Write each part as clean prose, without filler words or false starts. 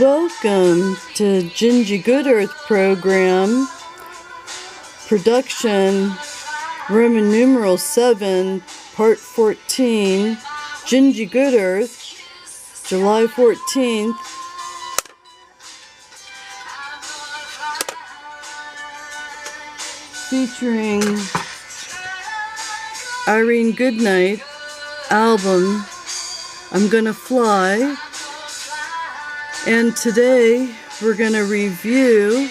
Welcome to GinGee GoodEarth program, production Roman numeral 7, part 14, GinGee GoodEarth, July 14th. Featuring Irene Goodnight album, I'm Gonna Fly. And today we're going to review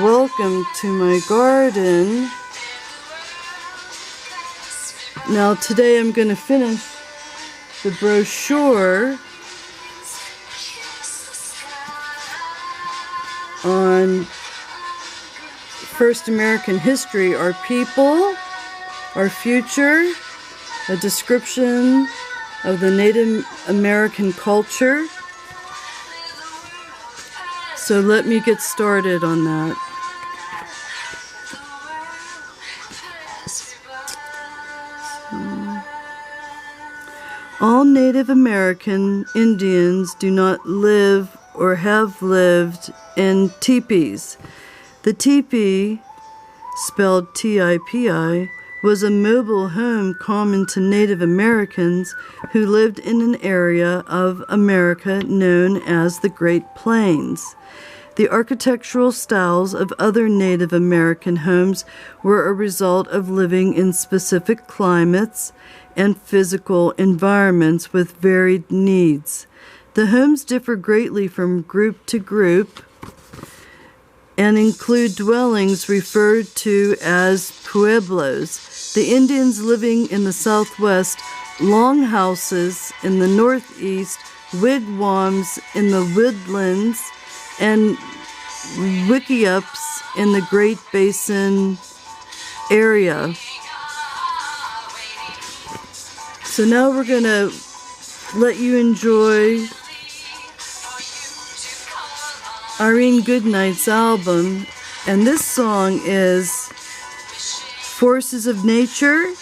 Welcome to My Garden. Now today I'm going to finish the brochure on First American history, our people, our future, a description of the Native American culture. So let me get started on that. All Native American Indians do not live or have lived in teepees. The teepee, spelled T-I-P-I, was a mobile home common to Native Americans who lived in an area of America known as the Great Plains. The architectural styles of other Native American homes were a result of living in specific climates and physical environments with varied needs. The homes differ greatly from group to group and include dwellings referred to as pueblos. The Indians living in the southwest, longhouses in the northeast, wigwams in the woodlands, and wickiups in the Great Basin area. So now we're going to let you enjoy Irene Goodnight's album, and this song is Forces of Nature,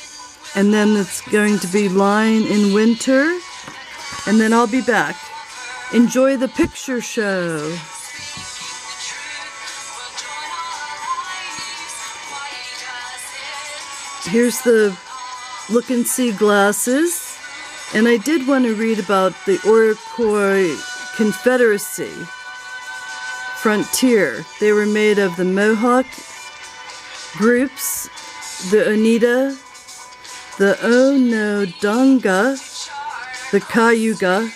and then it's going to be Lying in Winter, and then I'll be back. Enjoy the picture show. Here's the look and see glasses, and I did want to read about the Iroquois Confederacy frontier. They were made of the Mohawk groups, the Oneida, the Onondaga, the Cayuga,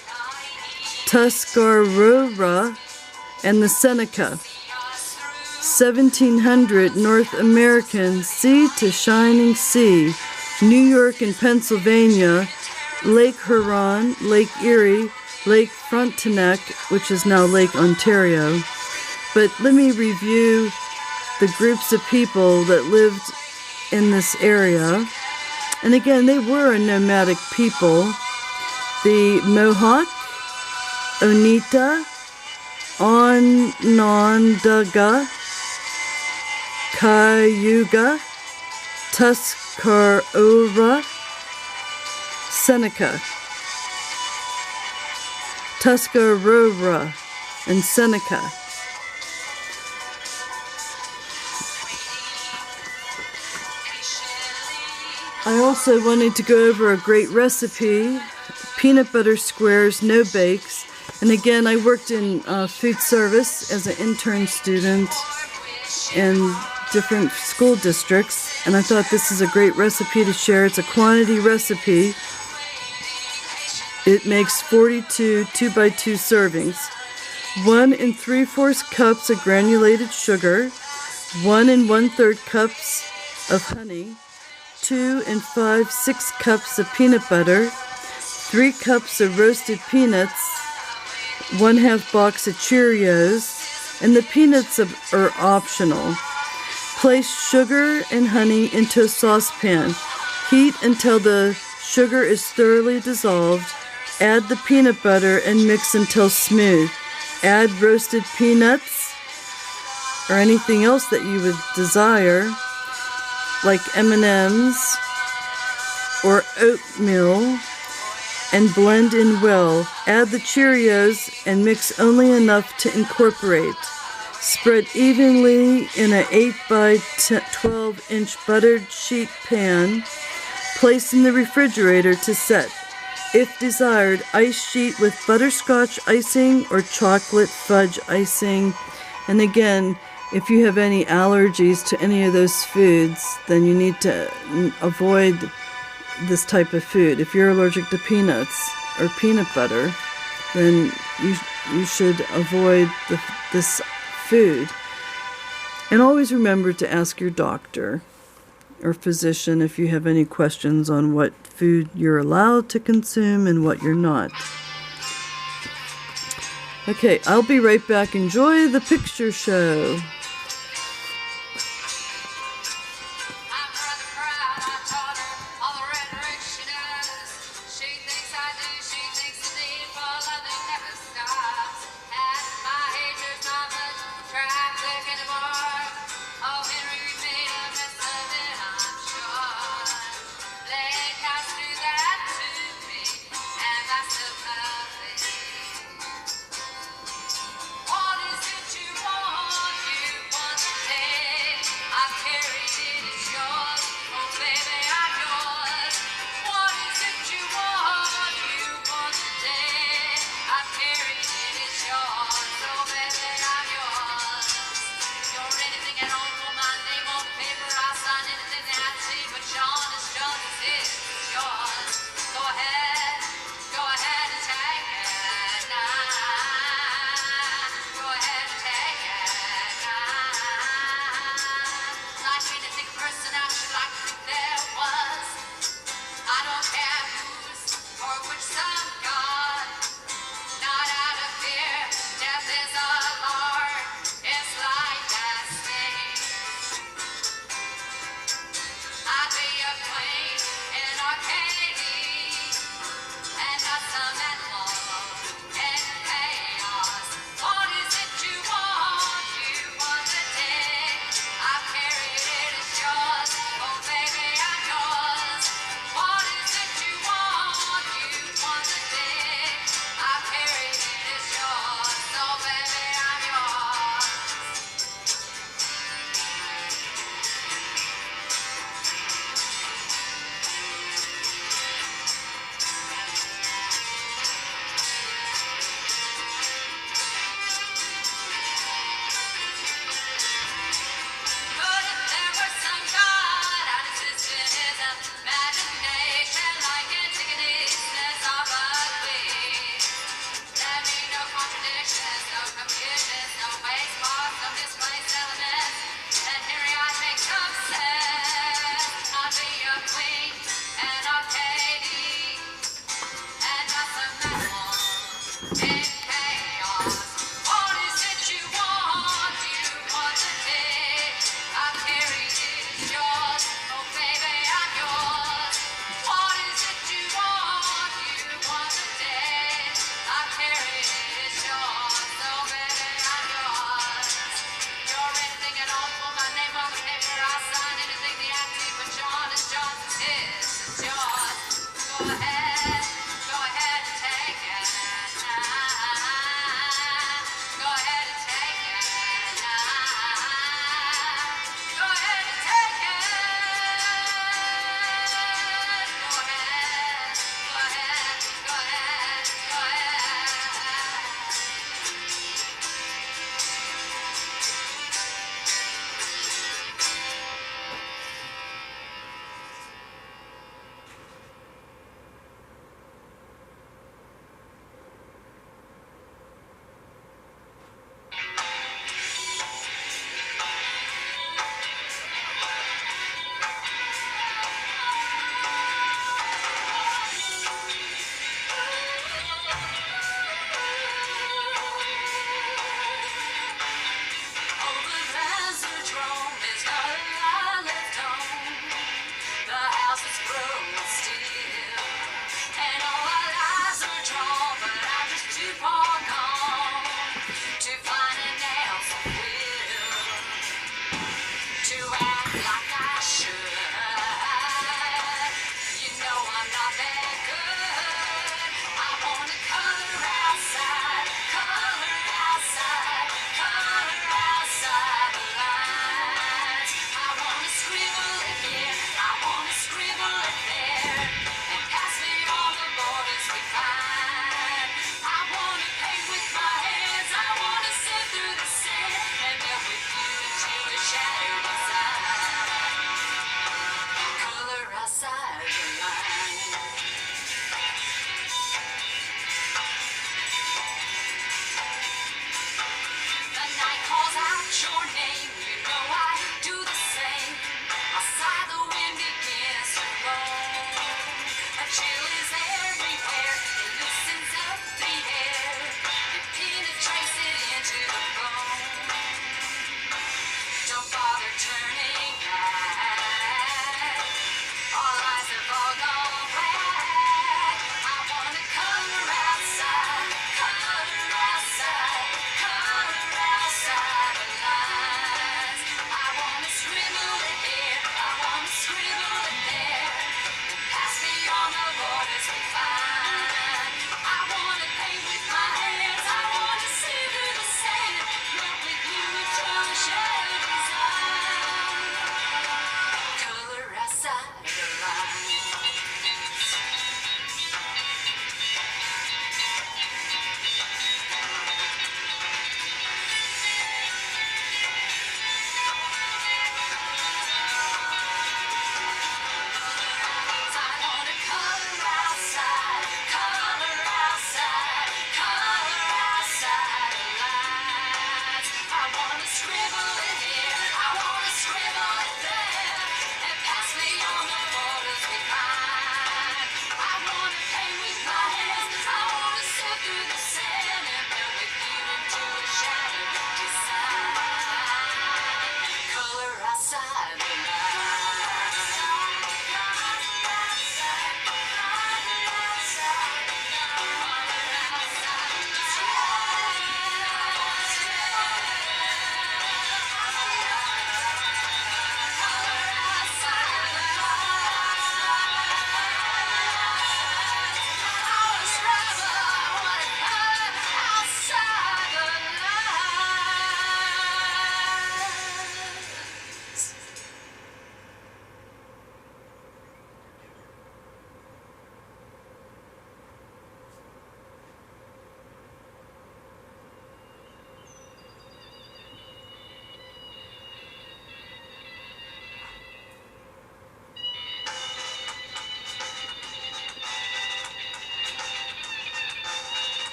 Tuscarora, and the Seneca. 1700 North American, sea to shining sea, New York and Pennsylvania, Lake Huron, Lake Erie, Lake Frontenac, which is now Lake Ontario. But let me review the groups of people that lived in this area. And again, they were a nomadic people. The Mohawk, Oneida, Onondaga, Cayuga, Tuscarora, Seneca. Tuscarora and Seneca. I also wanted to go over a great recipe, peanut butter squares, no bakes. And again, I worked in food service as an intern student in different school districts, and I thought this is a great recipe to share. It's a quantity recipe. It makes 42 2x2 servings. 1 3/4 cups of granulated sugar, 1 1/3 cups of honey, 2 5/6 cups of peanut butter, 3 cups of roasted peanuts, 1/2 box of Cheerios, and the peanuts are optional. Place sugar and honey into a saucepan. Heat until the sugar is thoroughly dissolved. Add the peanut butter and mix until smooth. Add roasted peanuts or anything else that you would desire, like M&Ms or oatmeal. and blend in well. Add the Cheerios and mix only enough to incorporate. Spread evenly in an 8 by 12 inch buttered sheet pan. Place in the refrigerator to set. If desired, ice sheet with butterscotch icing or chocolate fudge icing. And again, if you have any allergies to any of those foods, then you need to avoid this type of food. If you're allergic to peanuts or peanut butter, then you should avoid this food. And always remember to ask your doctor or physician if you have any questions on what food you're allowed to consume and what you're not. Okay, I'll be right back. Enjoy the picture show.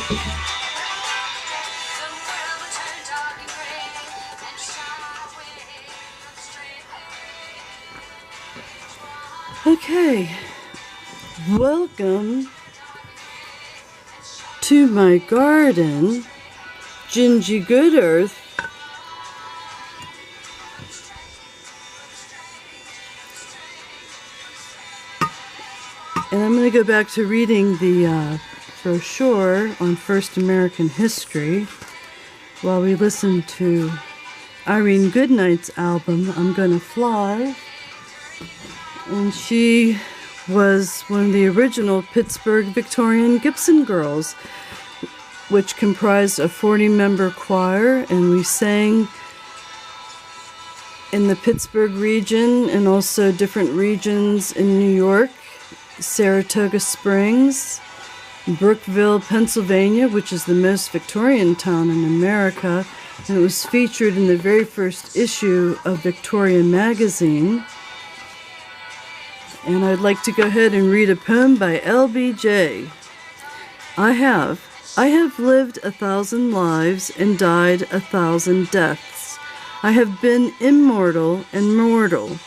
Okay, welcome to my garden, GinGee GoodEarth. And I'm going to go back to reading the brochure on First American History while we listen to Irene Goodnight's album, I'm Gonna Fly. And she was one of the original Pittsburgh Victorian Gibson girls, which comprised a 40-member choir, and we sang in the Pittsburgh region and also different regions in New York, Saratoga Springs, Brookville, Pennsylvania, which is the most Victorian town in America, and it was featured in the very first issue of Victorian magazine. And I'd like to go ahead and read a poem by LBJ. I have lived 1,000 lives and died 1,000 deaths. I have been immortal and mortal.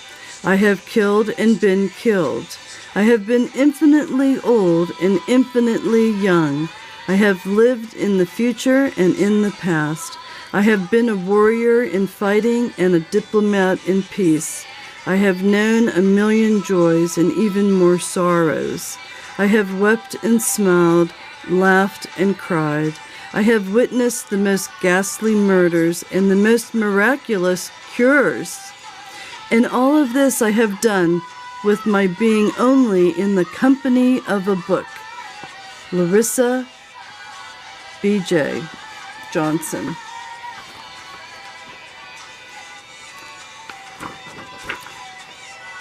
I have killed and been killed. I have been infinitely old and infinitely young. I have lived in the future and in the past. I have been a warrior in fighting and a diplomat in peace. I have known a million joys and even more sorrows. I have wept and smiled, laughed and cried. I have witnessed the most ghastly murders and the most miraculous cures. And all of this I have done with my being only in the company of a book. Larissa B.J. Johnson.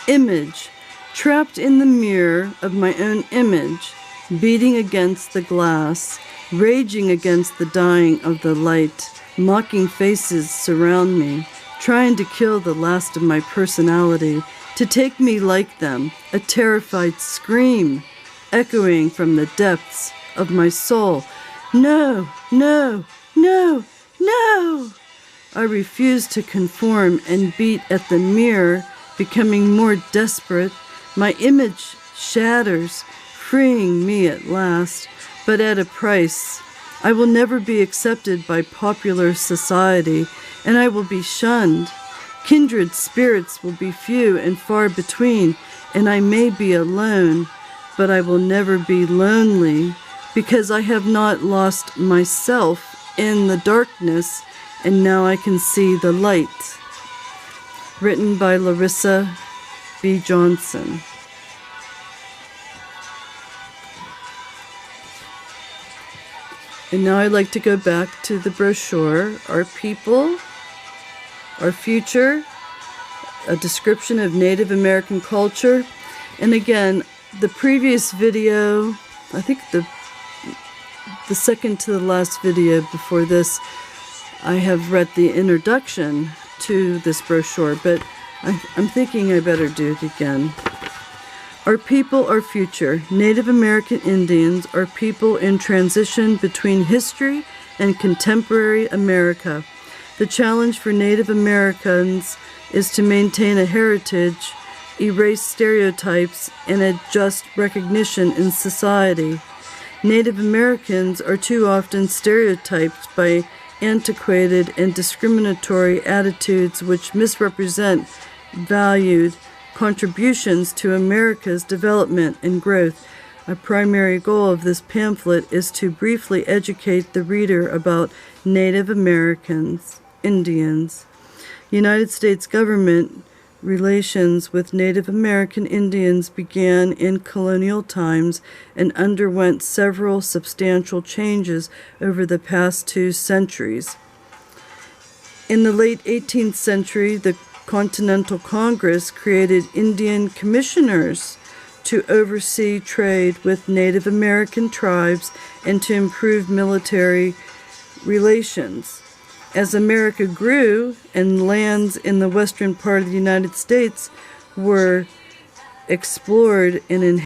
Image, trapped in the mirror of my own image, beating against the glass, raging against the dying of the light. Mocking faces surround me, trying to kill the last of my personality, to take me like them, a terrified scream, echoing from the depths of my soul. No, no, no, no! I refuse to conform and beat at the mirror, becoming more desperate. My image shatters, freeing me at last, but at a price. I will never be accepted by popular society, and I will be shunned. Kindred spirits will be few and far between, and I may be alone, but I will never be lonely, because I have not lost myself in the darkness, and now I can see the light. Written by Larissa B. Johnson. And now I'd like to go back to the brochure, Our People, Our Future, a description of Native American culture. And again, the previous video, I think the second to the last video before this, I have read the introduction to this brochure, but I'm thinking I better do it again. Our people, our future. Native American Indians are people in transition between history and contemporary America. The challenge for Native Americans is to maintain a heritage, erase stereotypes, and adjust recognition in society. Native Americans are too often stereotyped by antiquated and discriminatory attitudes which misrepresent valued contributions to America's development and growth. A primary goal of this pamphlet is to briefly educate the reader about Native Americans, Indians. United States government relations with Native American Indians began in colonial times and underwent several substantial changes over the past 2 centuries. In the late 18th century, the Continental Congress created Indian commissioners to oversee trade with Native American tribes and to improve military relations. As America grew and lands in the western part of the United States were explored and inhabited,